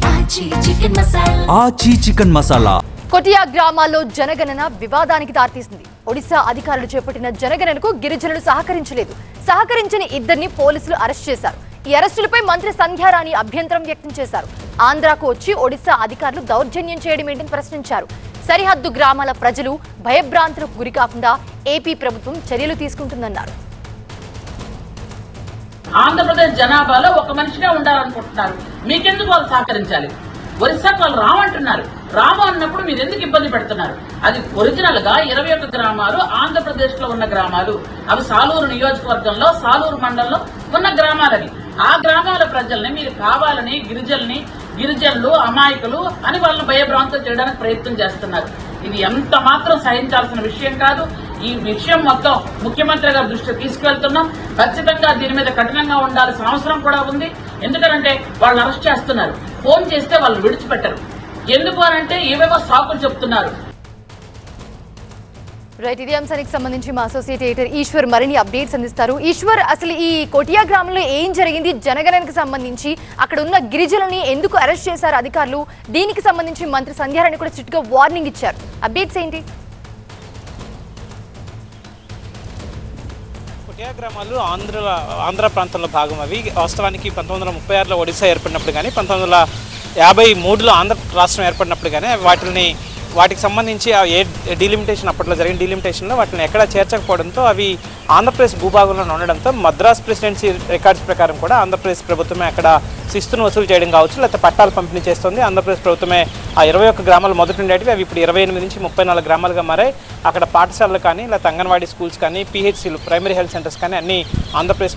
ఆచి చికెన్ మసాలా. కొటియా గ్రామాల్లో జనగణన వివాదానికి దారితీసింది. ఒడిశా అధికారులు చేపట్టిన జనగణనకు గిరిజనులు సహకరించలేదు. సహకరించని ఇద్దరిని పోలీసులు అరెస్ట్ చేశారు. ఈ అరెస్టులపై మంత్రి సంధ్యారాణి అభ్యంతరం వ్యక్తం చేశారు. ఆంధ్రాకు వచ్చి ఒడిశా అధికారులు దౌర్జన్యం చేయడం ఏంటని ప్రశ్నించారు. సరిహద్దు గ్రామాల ప్రజలు భయభ్రాంతులకు గురికాకుండా ఏపీ ప్రభుత్వం చర్యలు తీసుకుంటుందన్నారు. ఆంధ్రప్రదేశ్ జనాభాలో ఒక మనిషిగా ఉండాలనుకుంటున్నారు, మీకెందుకు వాళ్ళు సహకరించాలి? ఒరిస్సాకు వాళ్ళు రామంటున్నారు, రాము అన్నప్పుడు మీరు ఎందుకు ఇబ్బంది పెడుతున్నారు? అది ఒరిజినల్ గా 21 గ్రామాలు ఆంధ్రప్రదేశ్ లో ఉన్న గ్రామాలు. అవి సాలూరు నియోజకవర్గంలో సాలూరు మండలంలో ఉన్న గ్రామాలని. ఆ గ్రామాల ప్రజల్ని మీరు కావాలని గిరిజనులు అమాయకులు అని వాళ్ళని భయభ్రాంతం చేయడానికి ప్రయత్నం చేస్తున్నారు. ఇది ఎంత మాత్రం సహించాల్సిన విషయం కాదు. ఈ విషయం మొత్తం ముఖ్యమంత్రి గారి దృష్టికి తీసుకెళ్తున్నాం. ఖచ్చితంగా దీని మీద కఠినంగా ఉండాల్సిన అవసరం కూడా ఉంది. ఎందుకంటే వాళ్ళని అరెస్ట్ చేస్తున్నారు, ఫోన్ చేస్తే వాళ్ళు విడిచిపెట్టరు. ఎందుకు అనంటే ఏవేవో సాకులు చెప్తున్నారు. రైట్, ఇదే అంశానికి సంబంధించి మా అసోసియేట్ ఎడిటర్ ఈశ్వర్ మరిన్ని అప్డేట్స్ అందిస్తారు. ఈశ్వర్, అసలు ఈ కొటియా గ్రామంలో ఏం జరిగింది? జనగణనకు సంబంధించి అక్కడ ఉన్న గిరిజనులని ఎందుకు అరెస్ట్ చేశారు అధికారులు? దీనికి సంబంధించి మంత్రి సంధ్యారాణి కూడా స్ట్రిక్ట్ గా వార్నింగ్ ఇచ్చారు. అప్డేట్స్ ఏంటి? కొటియా గ్రామాలు ఆంధ్ర ప్రాంతంలో భాగం. అవి వాస్తవానికి 1936లో ఒడిశా ఏర్పడినప్పుడు కానీ 1953లో ఆంధ్ర రాష్ట్రం ఏర్పడినప్పుడు కానీ వాటికి సంబంధించి ఏ డీలిమిటేషన్ అప్పట్లో జరిగిన డీలిమిటేషన్లో వాటిని ఎక్కడ చేర్చకపోవడంతో అవి ఆంధ్రప్రదేశ్ భూభాగంలో ఉండడంతో మద్రాస్ ప్రెసిడెన్సీ రికార్డ్స్ ప్రకారం కూడా ఆంధ్రప్రదేశ్ ప్రభుత్వమే అక్కడ శిస్తును వసూలు చేయడం కావచ్చు, లేకపోతే పట్టాలు పంపిణీ చేస్తుంది. ఆంధ్రప్రదేశ్ ప్రభుత్వమే ఆ 21 గ్రామాలు మొదటి ఉండేటివి అవి ఇప్పుడు 28 నుంచి 34 గ్రామాలుగా మారాయి. అక్కడ పాఠశాలలు కానీ లేకపోతే అంగన్వాడీ స్కూల్స్ కానీ పిహెచ్సిలు ప్రైమరీ హెల్త్ సెంటర్స్ కానీ అన్ని ఆంధ్రప్రదేశ్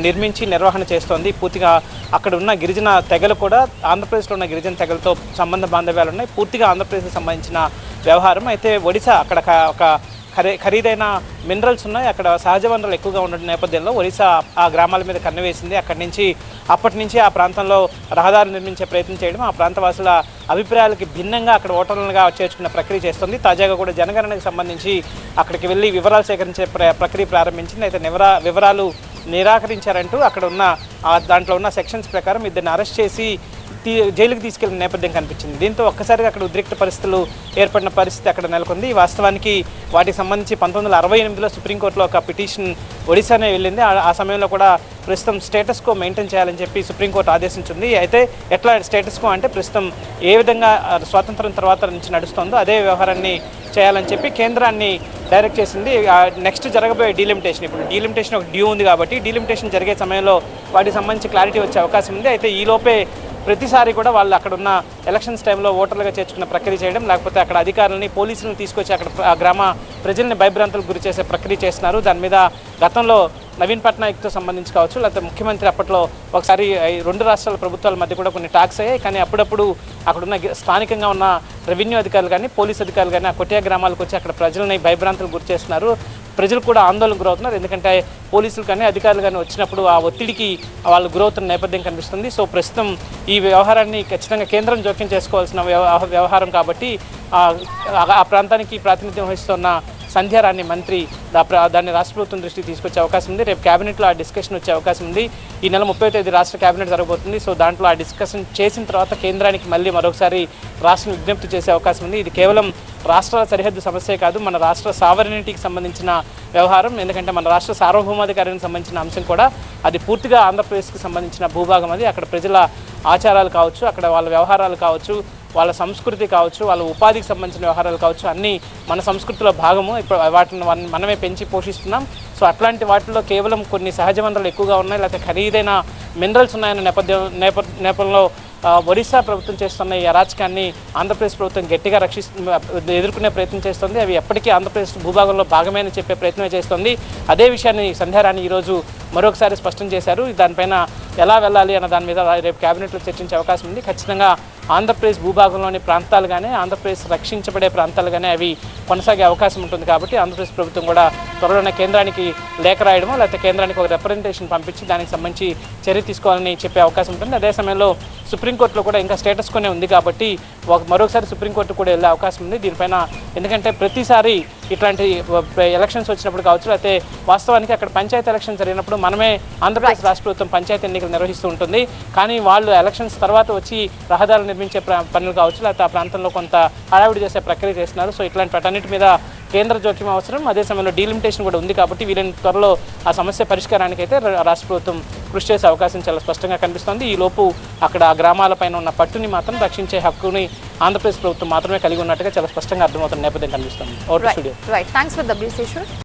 నిర్మించి నిర్వహణ చేస్తోంది. పూర్తిగా అక్కడ ఉన్న గిరిజన తెగలు కూడా ఆంధ్రప్రదేశ్లో ఉన్న గిరిజన తెగలతో సంబంధ బాంధవ్యాలు ఉన్నాయి. పూర్తిగా ఆంధ్రప్రదేశ్కి సంబంధించిన వ్యవహారం. అయితే ఒడిశా అక్కడ ఒక ఖరీదైన మినరల్స్ ఉన్నాయి, అక్కడ సహజ వనరులు ఎక్కువగా ఉన్న నేపథ్యంలో ఒరిస్సా ఆ గ్రామాల మీద కన్నువేసింది. అప్పటి నుంచి ఆ ప్రాంతంలో రహదారులు నిర్మించే ప్రయత్నం చేయడం, ఆ ప్రాంతవాసుల అభిప్రాయాలకి భిన్నంగా అక్కడ ఓటర్లుగా చేర్చుకునే ప్రక్రియ చేస్తుంది. తాజాగా కూడా జనగణనకు సంబంధించి అక్కడికి వెళ్ళి వివరాలు సేకరించే ప్రక్రియ ప్రారంభించింది. అయితే వివరాలు నిరాకరించారంటూ అక్కడ ఉన్న దాంట్లో ఉన్న సెక్షన్స్ ప్రకారం ఇద్దరిని అరెస్ట్ చేసి జైలుకి తీసుకెళ్లిన నేపథ్యం కనిపించింది. దీంతో ఒక్కసారిగా అక్కడ ఉద్రిక్త పరిస్థితులు ఏర్పడిన పరిస్థితి అక్కడ నెలకొంది. వాస్తవానికి వాటికి సంబంధించి 1968లో సుప్రీంకోర్టులో ఒక పిటిషన్ ఒడిశానే వెళ్ళింది. ఆ సమయంలో కూడా ప్రస్తుతం స్టేటస్ కో మెయింటైన్ చేయాలని చెప్పి సుప్రీంకోర్టు ఆదేశించింది. అయితే ఎట్లా స్టేటస్ కో అంటే ప్రస్తుతం ఏ విధంగా స్వాతంత్రం తర్వాత నుంచి నడుస్తుందో అదే వ్యవహారాన్ని చేయాలని చెప్పి కేంద్రాన్ని డైరెక్ట్ చేసింది. నెక్స్ట్ జరగబోయే డీలిమిటేషన్, ఇప్పుడు డీలిమిటేషన్ ఒక డ్యూ ఉంది కాబట్టి డీలిమిటేషన్ జరిగే సమయంలో వాటికి సంబంధించి క్లారిటీ వచ్చే అవకాశం ఉంది. అయితే ఈలోపే ప్రతిసారి కూడా వాళ్ళు అక్కడ ఉన్న ఎలక్షన్స్ టైంలో ఓటర్లుగా చేర్చుకున్న ప్రక్రియ చేయడం, లేకపోతే అక్కడ అధికారులని పోలీసులను తీసుకొచ్చి అక్కడ గ్రామ ప్రజల్ని భయభ్రాంతులకు గురి చేసే ప్రక్రియ చేస్తున్నారు. దాని మీద గతంలో నవీన్ పట్నాయక్తో సంబంధించి కావచ్చు, లేకపోతే ముఖ్యమంత్రి అప్పట్లో ఒకసారి 2 రాష్ట్రాల ప్రభుత్వాల మధ్య కూడా కొన్ని టాక్స్ అయ్యాయి. కానీ అప్పుడప్పుడు అక్కడున్న స్థానికంగా ఉన్న రెవెన్యూ అధికారులు కానీ పోలీస్ అధికారులు కానీ ఆ కొటియా గ్రామాలకు వచ్చి అక్కడ ప్రజలని భయభ్రాంతులకు గురి చేస్తున్నారు. ప్రజలు కూడా ఆందోళనకు గురవుతున్నారు. ఎందుకంటే పోలీసులు కానీ అధికారులు కానీ వచ్చినప్పుడు ఆ ఒత్తిడికి వాళ్ళు గురవుతున్న నేపథ్యం కనిపిస్తుంది. సో ప్రస్తుతం ఈ వ్యవహారాన్ని ఖచ్చితంగా కేంద్రం జోక్యం చేసుకోవాల్సిన వ్యవహారం కాబట్టి ఆ ప్రాంతానికి ప్రాతినిధ్యం వహిస్తున్న సంధ్యారాణి మంత్రి దాన్ని రాష్ట్ర ప్రభుత్వం దృష్టికి తీసుకొచ్చే అవకాశం ఉంది. రేపు క్యాబినెట్లో ఆ డిస్కషన్ వచ్చే అవకాశం ఉంది. ఈ నెల 30వ తేదీ రాష్ట్ర క్యాబినెట్ జరగబోతుంది. సో దాంట్లో ఆ డిస్కషన్ చేసిన తర్వాత కేంద్రానికి మళ్ళీ మరొకసారి రాష్ట్రం విజ్ఞప్తి చేసే అవకాశం ఉంది. ఇది కేవలం రాష్ట్రాల సరిహద్దు సమస్యే కాదు, మన రాష్ట్ర సావరినిటీకి సంబంధించిన వ్యవహారం. ఎందుకంటే మన రాష్ట్ర సార్వభౌమాధికారానికి సంబంధించిన అంశం కూడా అది పూర్తిగా ఆంధ్రప్రదేశ్కి సంబంధించిన భూభాగం. అది అక్కడ ప్రజల ఆచారాలు కావచ్చు, అక్కడ వాళ్ళ వ్యవహారాలు కావచ్చు, వాళ్ళ సంస్కృతి కావచ్చు, వాళ్ళ ఉపాధికి సంబంధించిన వ్యవహారాలు కావచ్చు, అన్నీ మన సంస్కృతిలో భాగము. ఇప్పుడు వాటిని మనమే పెంచి పోషిస్తున్నాం. సో అట్లాంటి వాటిల్లో కేవలం కొన్ని సహజ వనరులు ఎక్కువగా ఉన్నాయి, లేకపోతే ఖరీదైన మినరల్స్ ఉన్నాయన్న నేపథ్యంలో ఒడిశా ప్రభుత్వం చేస్తున్న ఈ అరాచకాన్ని ఆంధ్రప్రదేశ్ ప్రభుత్వం గట్టిగా ఎదుర్కొనే ప్రయత్నం చేస్తుంది. అవి ఎప్పటికీ ఆంధ్రప్రదేశ్ భూభాగంలో భాగమే అని చెప్పే ప్రయత్నమే చేస్తుంది. అదే విషయాన్ని సంధ్యారాణి ఈరోజు మరొకసారి స్పష్టం చేశారు. దానిపైన ఎలా వెళ్ళాలి అన్న దాని మీద రేపు క్యాబినెట్లో చర్చించే అవకాశం ఉంది. ఖచ్చితంగా ఆంధ్రప్రదేశ్ భూభాగంలోని ప్రాంతాలు కానీ ఆంధ్రప్రదేశ్ రక్షించబడే ప్రాంతాలు కానీ అవి కొనసాగే అవకాశం ఉంటుంది. కాబట్టి ఆంధ్రప్రదేశ్ ప్రభుత్వం కూడా త్వరలోనే కేంద్రానికి లేఖ రాయడమో లేకపోతే కేంద్రానికి ఒక రిప్రజెంటేషన్ పంపించి దానికి సంబంధించి చర్య తీసుకోవాలని చెప్పే అవకాశం ఉంటుంది. అదే సమయంలో సుప్రీంకోర్టులో కూడా ఇంకా స్టేటస్ కొనే ఉంది కాబట్టి మరొకసారి సుప్రీంకోర్టు కూడా వెళ్ళే అవకాశం ఉంది దీనిపైన. ఎందుకంటే ప్రతిసారి ఇట్లాంటి ఎలక్షన్స్ వచ్చినప్పుడు కావచ్చు, లేకపోతే వాస్తవానికి అక్కడ పంచాయతీ ఎలక్షన్ జరిగినప్పుడు మనమే ఆంధ్రప్రదేశ్ రాష్ట్ర ప్రభుత్వం పంచాయతీ ఎన్నికలు నిర్వహిస్తూ ఉంటుంది. కానీ వాళ్ళు ఎలక్షన్స్ తర్వాత వచ్చి రహదారులు నిర్మించే పనులు కావచ్చు, లేకపోతే ఆ ప్రాంతంలో కొంత హడావిడి చేసే ప్రక్రియ చేస్తున్నారు. సో ఇట్లాంటి వాటన్నిటి మీద కేంద్ర జోక్యం అవసరం. అదే సమయంలో డీలిమిటేషన్ కూడా ఉంది కాబట్టి వీళ్ళని త్వరలో ఆ సమస్య పరిష్కారానికి అయితే రాష్ట్ర ప్రభుత్వం కృషి చేసే అవకాశం చాలా స్పష్టంగా కనిపిస్తోంది. ఈ లోపు అక్కడ ఆ గ్రామాలపైన ఉన్న పట్టుని మాత్రం రక్షించే హక్కుని ఆంధ్రప్రదేశ్ ప్రభుత్వం మాత్రమే కలిగి ఉన్నట్టుగా చాలా స్పష్టంగా అర్థమవుతున్న నేపథ్యం కనిపిస్తుంది. Right, thanks for the brief.